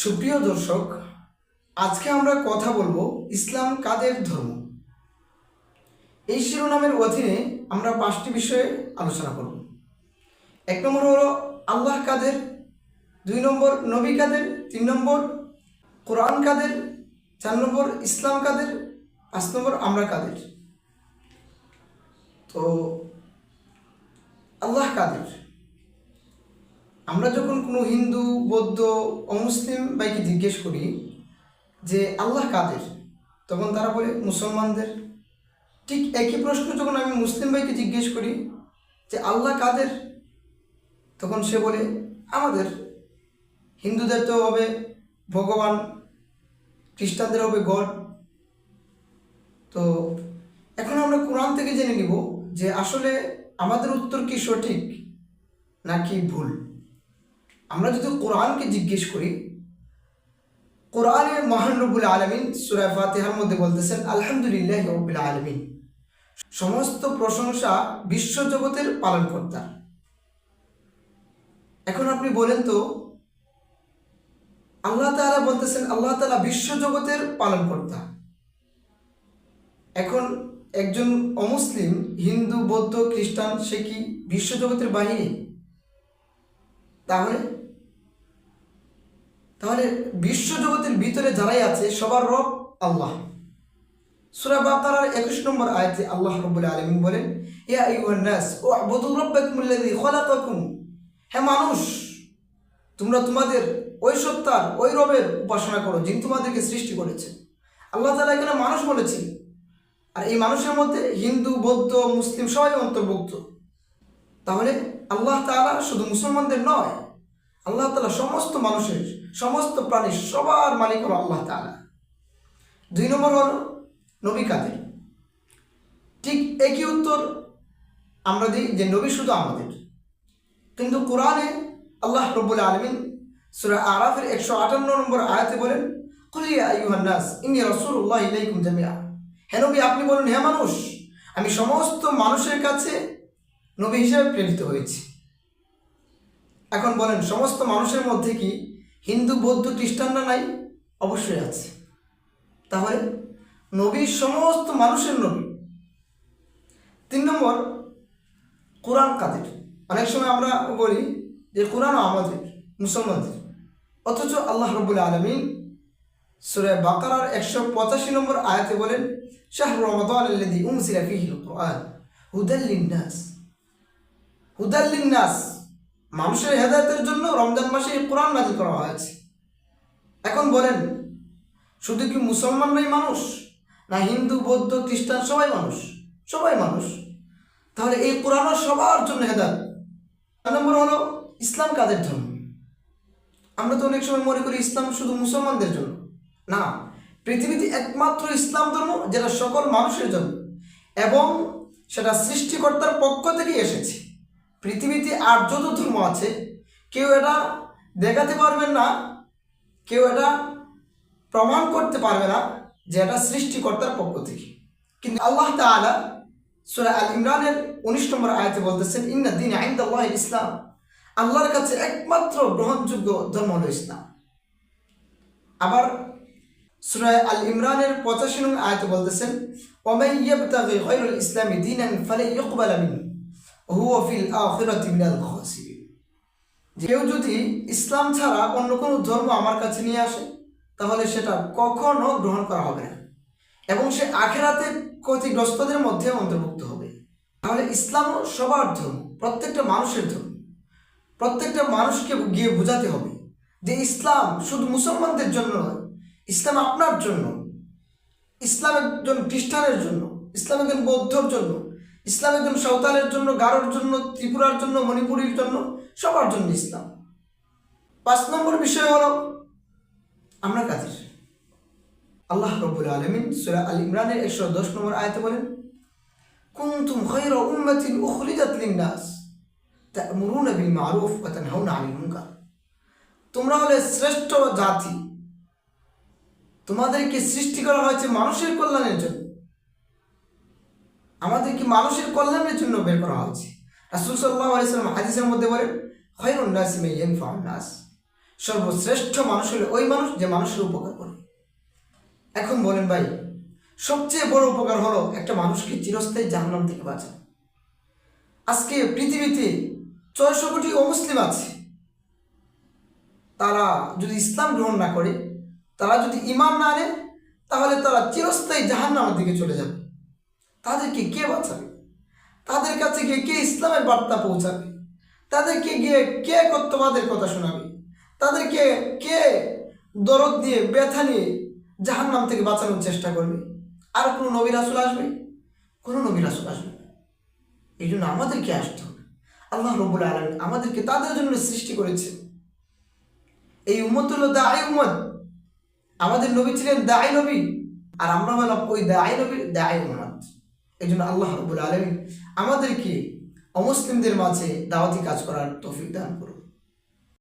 সুপ্রিয় দর্শক, আজকে আমরা কথা বলবো ইসলাম কাদের ধর্ম। এই শিরোনামের অধীনে আমরা 5টি বিষয়ে আলোচনা করব। 1 নম্বর হলো আল্লাহ কাদের, 2 নম্বর নবী কাদের, 3 নম্বর কোরআন কাদের, 4 নম্বর ইসলাম কাদের, 5 নম্বর আমরা কাদের। তো আল্লাহ কাদের, আমরা যখন কোনো হিন্দু, বৌদ্ধ, অমুসলিম ভাইকে জিজ্ঞেস করি যে আল্লাহ কাদের, তখন তারা বলে মুসলমানদের। ঠিক একই প্রশ্ন যখন আমি মুসলিম ভাইকে জিজ্ঞেস করি যে আল্লাহ কাদের, তখন সে বলে আমাদের। হিন্দুদের তো হবে ভগবান, খ্রিস্টানদের হবে গড। তো এখন আমরা কোরআন থেকে জেনে নিব যে আসলে আমাদের উত্তর কি সঠিক নাকি ভুল। আমরা যদি কোরআনকে জিজ্ঞেস করি, কোরআনে মহান রব্বুল আলামিন সূরা ফাতিহার মধ্যে বলতেছেন আলহামদুলিল্লাহি রাব্বিল আলামিন, সমস্ত প্রশংসা বিশ্বজগতের পালনকর্তা। এখন আপনি বলেন তো, আল্লাহ তাআলা বলতেছেন আল্লাহ তাআলা বিশ্বজগতের পালনকর্তা। এখন একজন অমুসলিম, হিন্দু, বৌদ্ধ, খ্রিস্টান, সে কি বিশ্বজগতের বাহিনী? তাহলে বিশ্বজগতের ভিতরে যারাই আছে সবার রব আল্লাহ। সূরা বাকারার 21 নম্বর আয়াতে আল্লাহ রাব্বুল আলামিন বলেন, ইয়া আইয়ুহান নাস উ'বুদু রাব্বাকুমুল্লাযী খালাকাকুম, হে মানুষ, তোমরা তোমাদের ওই সত্তার, ওই রবের উপাসনা করো যিনি তোমাদেরকে সৃষ্টি করেছেন। আল্লাহ তাআলা এখানে মানুষ বলেছেন, আর এই মানুষের মধ্যে হিন্দু, বৌদ্ধ, মুসলিম সবাই অন্তর্ভুক্ত। তাহলে আল্লাহ তাআলা শুধু মুসলমানদের নয়, আল্লাহ তাআলা সমস্ত মানুষের, সমস্ত প্রাণীর, সবার মালিক হলো আল্লাহ তাআলা। 2 নম্বর হলো নবী কাদের। ঠিক একই উত্তর আমরা দিই যে নবী শুধু আমাদের। কিন্তু কোরআনে আল্লাহ রাব্বুল আলামিন সূরা আরাফের 158 নম্বর আয়াতে বলেন, কুল ইয়া আইয়ুহান নাস ইন্নী রাসূলুল্লাহি ইলাইকুম জামিআ, হে নবী আপনি বলুন, হে মানুষ, আমি সমস্ত মানুষের কাছে নবী হিসেবে প্রেরিত হয়েছি। এখন বলেন, সমস্ত মানুষের মধ্যে কি হিন্দু, বৌদ্ধ, খ্রিস্টানরা নাই? অবশ্যই আছে। তাহলে নবী সমস্ত মানুষের নবী। 3 নম্বর কোরআন কাদের। অনেক সময় আমরা বলি যে কোরআনও আমাদের, মুসলমানদের, অথচ আল্লাহ রাব্বুল আলামিন সূরা বাকারার 185 নম্বর আয়াতে বলেন, শাহরু রমাদানাল্লাযী উনজিলা ফীহিল কুরআন হুদাল লিন-নাস। হুদাল লিন-নাস, মানুষের হেদায়েতের জন্য রমজান মাসে এই কোরআন নাযিল করা হয়েছে। এখন বলেন, শুধু কি মুসলমানরাই মানুষ, না হিন্দু, বৌদ্ধ, খ্রিস্টান সবাই মানুষ? সবাই মানুষ। তাহলে এই কোরআনও সবার জন্য হেদায়েত। 4 নম্বর হলো ইসলাম কাদের ধর্ম। আমরা তো অনেক সময় মনে করি ইসলাম শুধু মুসলমানদের জন্য। না, পৃথিবীতে একমাত্র ইসলাম ধর্ম যেটা সকল মানুষের জন্য, এবং সেটা সৃষ্টিকর্তার পক্ষ থেকেই এসেছে। পৃথিবীতে আর যত ধর্ম আছে, কেউ এটা দেখাতে পারবেন না, কেউ এটা প্রমাণ করতে পারবে না যে এটা সৃষ্টিকর্তার পক্ষ থেকে। কিন্তু আল্লাহ তাআলা সূরা আল ইমরানের 19 নম্বর আয়াতে বলতেছেন, ইন্না দীনা ইনদাল্লাহিল ইসলাম, আল্লাহর কাছে একমাত্র গ্রহণযোগ্য ধর্ম হলো ইসলাম। আবার সূরা আল ইমরানের 85 নম্বর আয়াতে বলতেছেন, ওয়া মান ইয়াবতাগি গায়রাল ইসলামি দীনান ফালান ইউকবালা মিনহু ওয়া হুয়া ফিল আখিরাতি মিনাল খাসিরিন। কেউ যদি ইসলাম ছাড়া অন্য কোনো ধর্ম আমার কাছে নিয়ে আসে, তাহলে সেটা কখনো গ্রহণ করা হবে না, এবং সে আখিরাতে ক্ষতিগ্রস্তদের মধ্যে অন্তর্ভুক্ত হবে। তাহলে ইসলামও সবার ধর্ম, প্রত্যেকটা মানুষের ধর্ম। প্রত্যেকটা মানুষকে গিয়ে বোঝাতে হবে যে ইসলাম শুধু মুসলমানদের জন্য নয়, ইসলাম আপনার জন্য, ইসলাম একজন খ্রিস্টানের জন্য, ইসলাম একজন বৌদ্ধর জন্য, ইসলাম একজন সাঁওতালের জন্য, গারোর জন্য, ত্রিপুরার জন্য, মণিপুরীর জন্য, সবার জন্য ইসলাম। 5 নম্বর বিষয় হলো আমরা কাদের। আল্লাহ রাব্বুল আলামিন সূরা আল ইমরানের 110 নম্বর আয়াতে বলেন, কুনতুম খায়রা উম্মাতিন উখরিজাত লিন-নাস তা'মুরুনা বিল মা'রুফ ওয়া তানহাউনা আনিল মুনকার। তোমরা হলে শ্রেষ্ঠ জাতি, তোমাদেরকে সৃষ্টি করা হয়েছে মানুষের কল্যাণের জন্য। আমাদেরকে মানুষের কল্যাণের জন্য বের করা হয়েছে। রাসূল সাল্লাল্লাহু আলাইহি ওয়াসাল্লাম হাদিসের মধ্যে বলেন, খায়রুন নাসি মান ইয়ানফাউন নাস, সর্বশ্রেষ্ঠ মানুষ হলো ওই মানুষ যে মানুষের উপকার করে। এখন বলেন ভাই, সবচেয়ে বড় উপকার হলো একটা মানুষকে চিরস্থায়ী জাহান্নাম থেকে বাঁচানো। আজকে পৃথিবীতে 600 কোটি অমুসলিম আছে, তারা যদি ইসলাম গ্রহণ না করে, তারা যদি ঈমান না আনে, তাহলে তারা চিরস্থায়ী জাহান্নামের দিকে চলে যাবে। তাদেরকে কে বাঁচাবে? তাদের কাছে গিয়ে কে ইসলামের বার্তা পৌঁছাবে? তাদেরকে গিয়ে কে কর্তব্যদের কথা শোনাবে? তাদেরকে কে দরদ দিয়ে ব্যথা নিয়ে জাহান্নাম থেকে বাঁচানোর চেষ্টা করবে? আর কোনো নবী রাসূল আসবে? কোনো নবী রাসূল আসবে না। এই জন্য আমাদেরকে আসতে হবে। আল্লাহ রাব্বুল আলামিন আমাদেরকে তাদের জন্য সৃষ্টি করেছে। এই উম্মত হলো দাঈ উম্মত। আমাদের নবী ছিলেন দাঈ নবী, আর আমরা হলাম ওই দাঈ নবীর দাঈ উম্মত। এই জন্য আল্লাহ রাব্বুল আলামিন আমাদেরকে অমুসলিমদের মাঝে দাওয়াতি কাজ করার তৌফিক দান করুন।